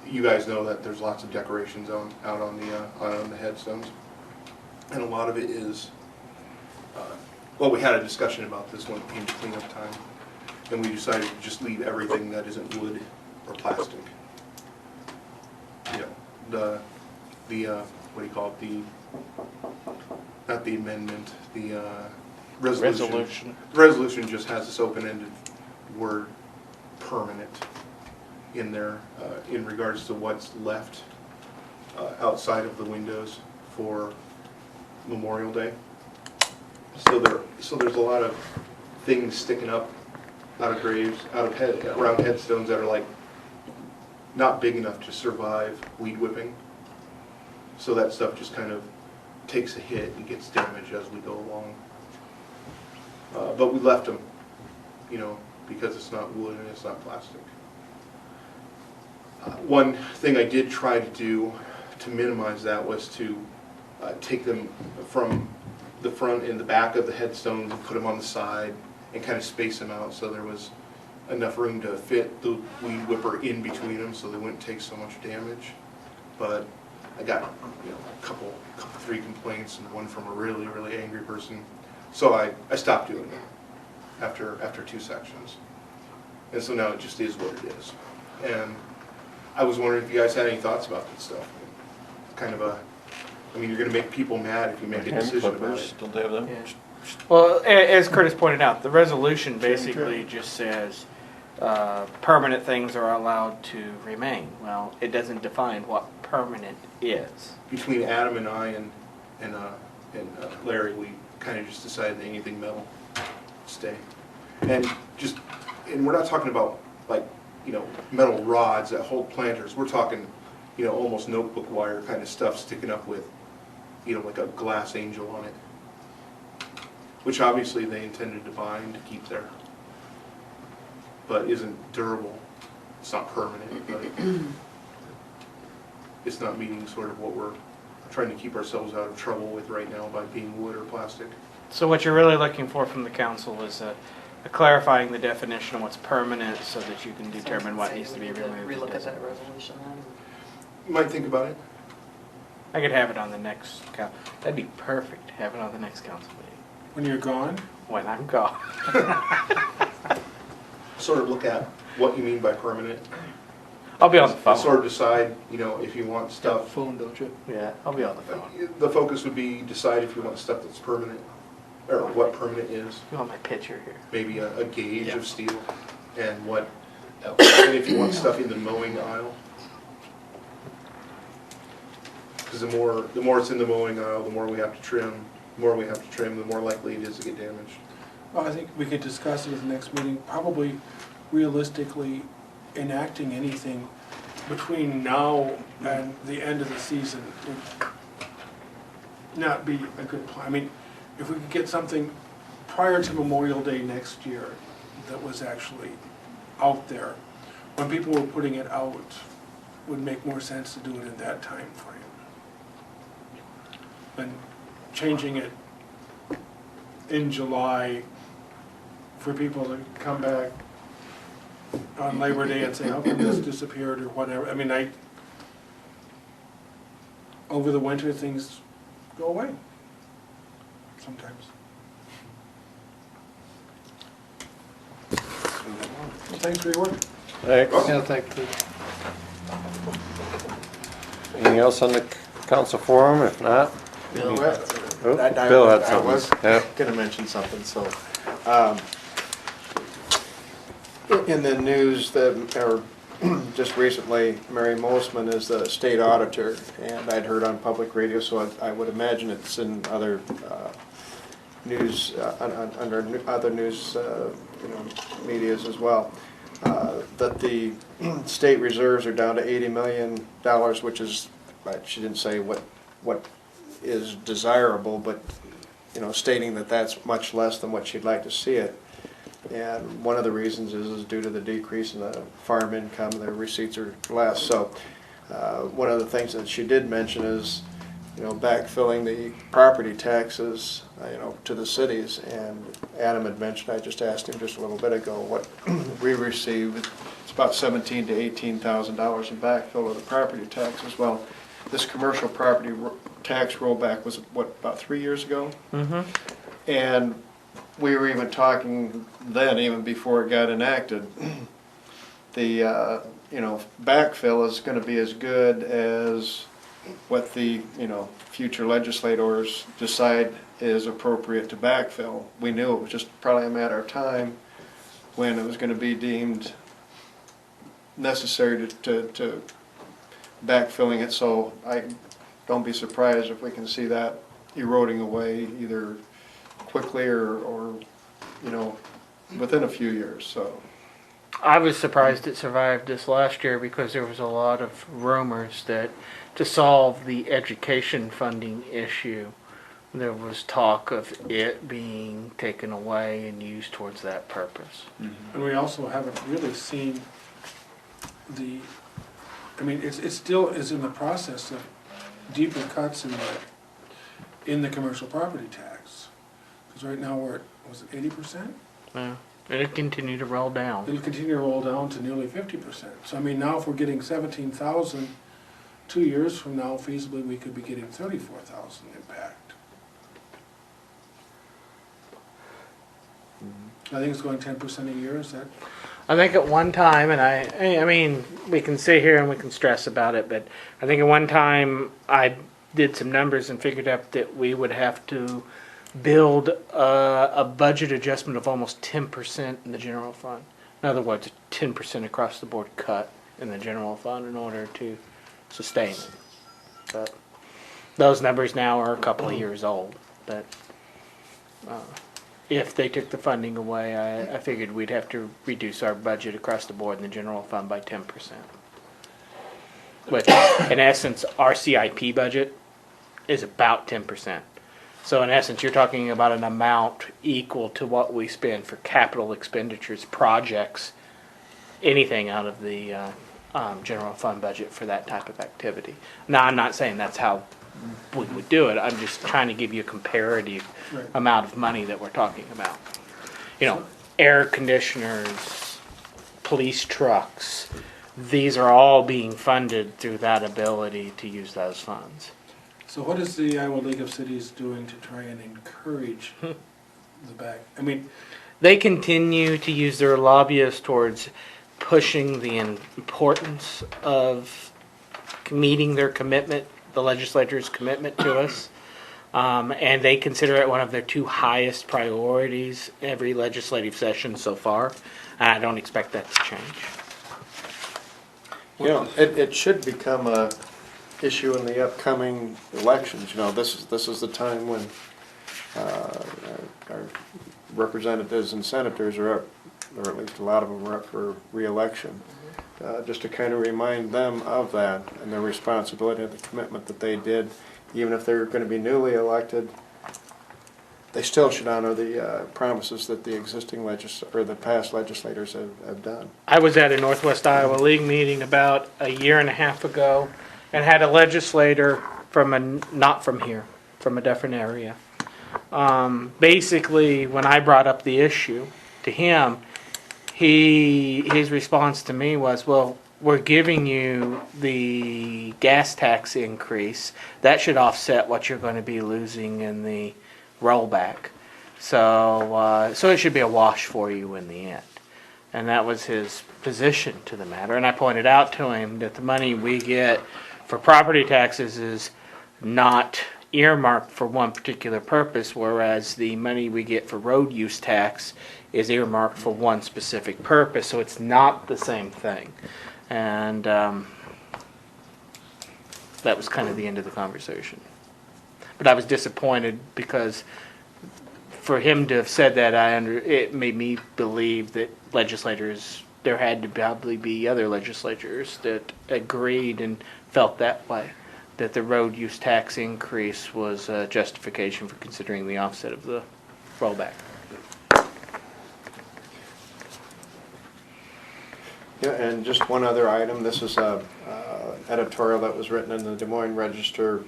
You guys know that there's lots of decorations out on the headstones. And a lot of it is, well, we had a discussion about this when it came to cleanup time. And we decided to just leave everything that isn't wood or plastic. You know, what do you call it, not the amendment, the resolution. The resolution just has this open-ended word, permanent, in there, in regards to what's left outside of the windows for Memorial Day. So there's a lot of things sticking up out of graves, around headstones that are like not big enough to survive weed whipping. So that stuff just kind of takes a hit and gets damaged as we go along. But we left them, you know, because it's not wood and it's not plastic. One thing I did try to do to minimize that was to take them from the front and the back of the headstones and put them on the side and kind of space them out so there was enough room to fit the weed whipper in between them so they wouldn't take so much damage. but I got, a couple, three complaints and one from a really, really angry person. So I stopped doing it after 2 sections. And so now it just is what it is. And I was wondering if you guys had any thoughts about this stuff. Kind of you're gonna make people mad if you make a Hand decision about clippers, it. don't they have them? Yeah. Well, as Curtis pointed out, the resolution basically just says permanent things are allowed to remain. Well, it doesn't define what permanent is. Between Adam and I and Larry, we kind of just decided that anything metal stay. And we're not talking about metal rods that hold planters. We're talking, almost notebook wire kind of stuff sticking up with, like a glass angel on it. Which obviously they intended to bind to keep there, but isn't durable. It's not permanent, but it's not meeting sort of what we're trying to keep ourselves out of trouble with right now by being wood or plastic. So what you're really looking for from the council is a clarifying the definition of what's permanent so that you can determine what needs to be removed. Relook at that resolution then. You might think about it. I could have it on the next council. That'd be perfect, have it on the next council meeting. When you're gone, When I'm gone. Sort of look at what you mean by permanent. I'll be on the And phone. sort of decide, if you want Got a stuff. phone, don't you? Yeah, I'll be on the phone. The focus would be decide if you want stuff that's permanent, or what permanent is. You want my picture here? Maybe a gauge of steel, and and if you want stuff in the mowing aisle. Because the more it's in the mowing aisle, the more we have to trim. The more we have to trim, the more likely it is to get damaged. well, I think we could discuss it at the next meeting, probably realistically enacting anything between now and the end of the season would not be a good plan. I mean, if we could get something prior to Memorial Day next year that was actually out there, when people were putting it out, would make more sense to do it in that time frame than changing it in July for people to come back on Labor Day and say, how come this disappeared or whatever. I mean, over the winter, things go away sometimes. Thanks for your work. Thanks. Yeah, thank you. Anything else on the council forum? If not, Bill, oh, I Bill had I was something. Yeah. gonna mention something, so, in the news just recently, Mary Mosman is the state auditor, and I'd heard on public radio, so I would imagine it's in other, news, under other news, medias as well, that the state reserves are down to $80 million, which is, she didn't say what is desirable, but, stating that that's much less than what she'd like to see it. And one of the reasons is due to the decrease in the farm income, their receipts are less. So one of the things that she did mention is, backfilling the property taxes, to the cities. And Adam had mentioned, I just asked him just a little bit ago, what we receive. It's about $17,000 to $18,000 in backfill of the property taxes. Well, this commercial property tax rollback was, about 3 years ago? Mm-hmm. And we were even talking then, even before it got enacted, the, backfill is gonna be as good as what the, future legislators decide is appropriate to backfill. We knew it was just probably a matter of time when it was gonna be deemed necessary to backfilling it, so I don't be surprised if we can see that eroding away either quickly or within a few years, so. I was surprised it survived this last year because there was a lot of rumors that to solve the education funding issue, there was talk of it being taken away and used towards that purpose. And we also haven't really seen it still is in the process of deeper cuts in the commercial property tax. Because right now we're at, was it 80%? Yeah. It'll continue to roll down. It'll continue to roll down to nearly 50%. So now if we're getting 17,000 2 years from now, feasibly, we could be getting 34,000 impact. I think it's going 10% a year, is that? I think at one time, and I mean, we can sit here and we can stress about it, but I think at one time I did some numbers and figured out that we would have to build a budget adjustment of almost 10% in the general fund. In other words, 10% across the board cut in the general fund in order to sustain it. But those numbers now are a couple of years old, but if they took the funding away, I figured we'd have to reduce our budget across the board in the general fund by 10%. Which, in essence, our CIP budget is about 10%. So in essence, you're talking about an amount equal to what we spend for capital expenditures, projects, anything out of the general fund budget for that type of activity. Now, I'm not saying that's how we would do it. I'm just trying to give you a comparative Right. amount of money that we're talking about. You know, air conditioners, police trucks, these are all being funded through that ability to use those funds. So what is the Iowa League of Cities doing to try and encourage the back? I mean, They continue to use their lobbyists towards pushing the importance of meeting their commitment, the legislature's commitment to us. And they consider it one of their two highest priorities every legislative session so far. And I don't expect that to change. You know, it should become a issue in the upcoming elections. You know, this is the time when our representatives and senators are up, or at least a lot of them are up for re-election. Just to kind of remind them of that and their responsibility and the commitment that they did. Even if they're going to be newly elected, they still should honor the promises that the existing the past legislators have done. I was at a Northwest Iowa League meeting about a year and a half ago and had a legislator from not from here, from a different area. Basically, when I brought up the issue to him, his response to me was, well, we're giving you the gas tax increase. That should offset what you're going to be losing in the rollback. So it should be a wash for you in the end. And that was his position to the matter. And I pointed out to him that the money we get for property taxes is not earmarked for one particular purpose, whereas the money we get for road use tax is earmarked for one specific purpose. So it's not the same thing. And that was kind of the end of the conversation. But I was disappointed because for him to have said that, it made me believe that there had to probably be other legislators that agreed and felt that way, that the road use tax increase was a justification for considering the offset of the rollback. Yeah, and just one other item. This is a editorial that was written in the Des Moines Register,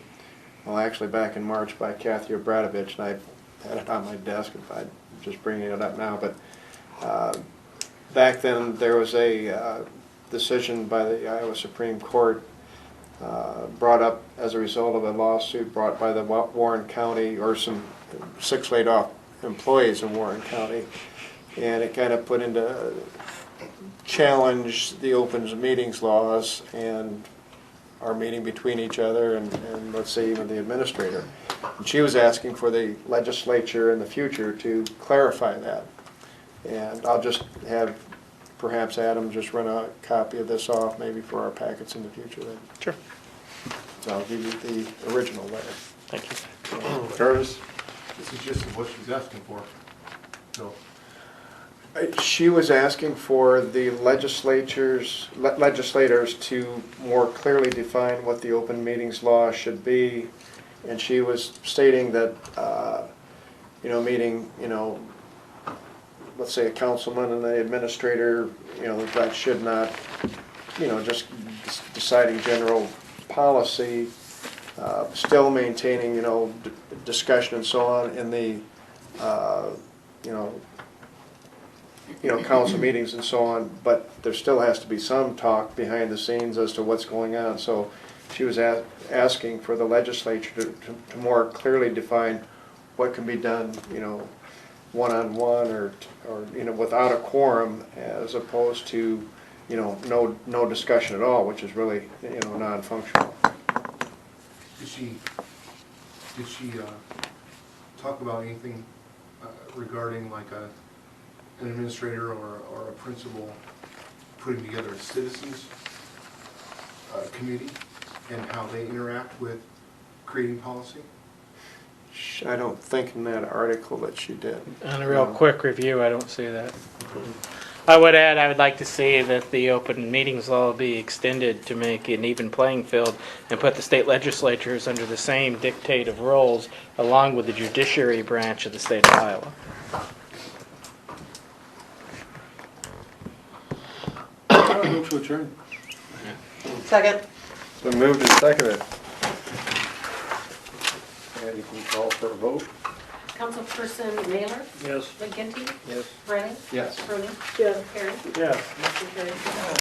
well, actually back in March by Kathy Obradovich, and I had it on my desk. I'm just bringing it up now. But back then, there was a decision by the Iowa Supreme Court brought up as a result of a lawsuit brought by the Warren County, or some 6 laid off employees in Warren County, and it kind of put into challenge the open meetings laws and our meeting between each other and let's say even the administrator. And she was asking for the legislature in the future to clarify that. And I'll just have perhaps Adam just run a copy of this off maybe for our packets in the future then. Sure. So I'll give you the original letter. Thank you. Curtis? This is just what she's asking for. No. She was asking for the legislators to more clearly define what the open meetings law should be, and she was stating that, meeting, let's say a councilman and the administrator, that should not, just deciding general policy, still maintaining, discussion and so on in the, council meetings and so on, but there still has to be some talk behind the scenes as to what's going on. So she was asking for the legislature to more clearly define what can be done, you know, one-on-one or, you know, without a quorum, as opposed to, you know, no discussion at all, which is really, you know, non-functional. Did she talk about anything regarding like an administrator or a principal putting together a citizens committee and how they interact with creating policy? I don't think in that article that she did. On a real quick review, I don't see that. I would add, I would like to see that the open meetings law be extended to make an even playing field and put the state legislatures under the same dictative roles along with the judiciary branch of the state of Iowa. I move to adjourn. Second. It's been moved and seconded. And you can call for a vote. Councilperson Naylor? Yes. McGinty? Yes. Brennan? Yes. Rooney? Yes. Perry? Yes. Motion carries.